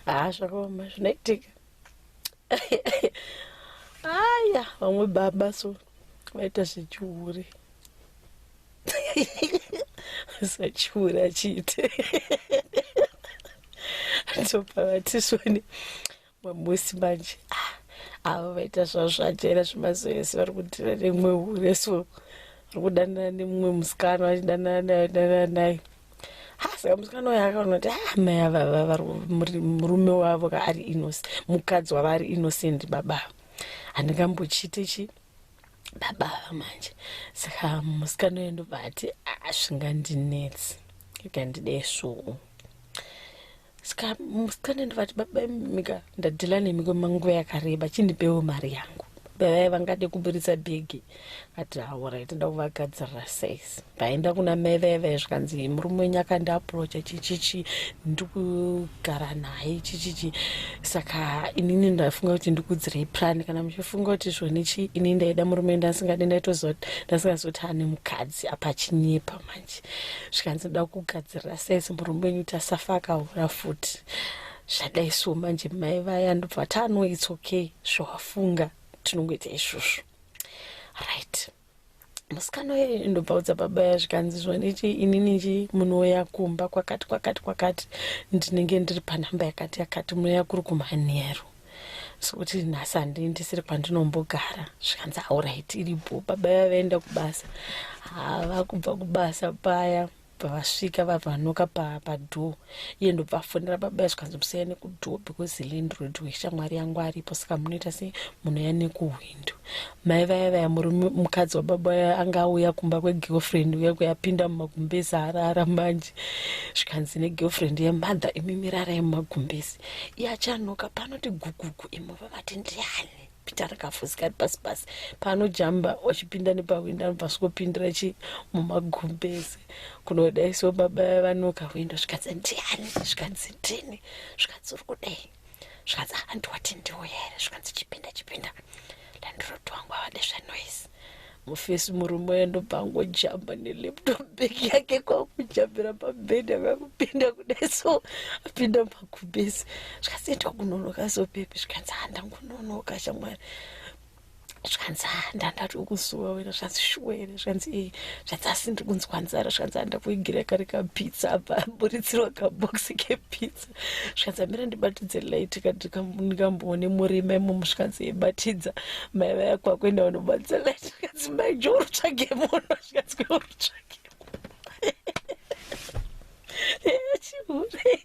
Zvakaoma zvinoitika. Aya, vamwe baba so vaita zvechihure. Sachihure achiite. Topa vatisoni mamusi manje. Ava vaita zvazvajaira zvemazoezi vari kudhira nemumwe hure so vari kudanana nemumwe musikana vachidanana naye. Saka musikana uyu akaona kuti mai ava murume wavo ari innocent, mukadzi wavo ari innocent baba. Handingambochiti baba ava manje. Saka musikana uyu ndobva ati zvingandinetsi ikandide svuku. Saka musikana ndobva ati baba mika ndadhila nemi kwemanguva yakareba chindipewo mari yangu. Baba vangade kuburitsa bhegi ati alright nda kuvagadzirira seis. Paenda kuna mai veve zvikanzi murume wenyu akandiapurocha chichichi ndikugara naye chichichi. Saka inini ndafunga kuti ndikudzirei plan kana muchifunga kuti zvonichi inini ndaida murume ndasingadi ndasingazoti ane mukadzi apa chinyepa manje. Zvikanzi nda kugadzirira seis murume wenyu kuti asafa akaura futi. Zvadai so manje mai vaya ndobva tano it's okay zvawafunga tinongoita izvozvo. Right. Musikana uyu ndobvaudza baba yazvikanzi zvonichi inini munoya kumba kwakati ndinenge ndiri panhamba yakati munoya kuri kumanheru. Sokuti nhasi handindisiri kwandinombogara. Zvikanzi alright iripo. Baba yavaenda kubasa. Vakubva kubasa paya vasvika vavhanoka padhoo. Iye ndobva afonera baba zvikanzi musaya nekudhoo because landlord shamwari yangu aripo saka munoita sei munoya nekuhwindo. Mai vaya mukadzi wababa anga auya kumba kwegirlfriend uya kuyapinda mumagumbezi arara manje. Zvikanzi negirlfriend yemadha imimirarai mumagumbezi. Iye achanoka panoti gugugu imuva vati ndiani. Pita rakafusika pasi panojamba wachipinda nepawinda anobvasukopindira mumagumbezi kunodai so baba vanoka windo zvikanzi ndiani zvikanzi ndini zvikanzi uri kudai zvikanzi andiwati ndiwo here zvikanzi chipinda landlord wangu avadesva noise mufesi murume ndobva angojamba nelaptop bag yake kwakujambira pabhedhi akakupinda kudai so apinda mumagumbezi zvikanzi enda kunonoka so pepi zvikanzi ndangunonoka shamwari zvikanzi ndandati ukusuwa wena zvikanzi shuwa here zvikanzi zvikanzi asi ndiri kunzwa nzara zvikanzi ndakuigira kare kapizza apa buritsirwa kabhokisi kepizza zvikanzi amira ndibatidze light kati ndikamboone murima imomo zvikanzi ibatidza mai vaya kwakuenda unobatidza light zvikanzi mai jo urutsvage muno zvikanzi urutsvage chihure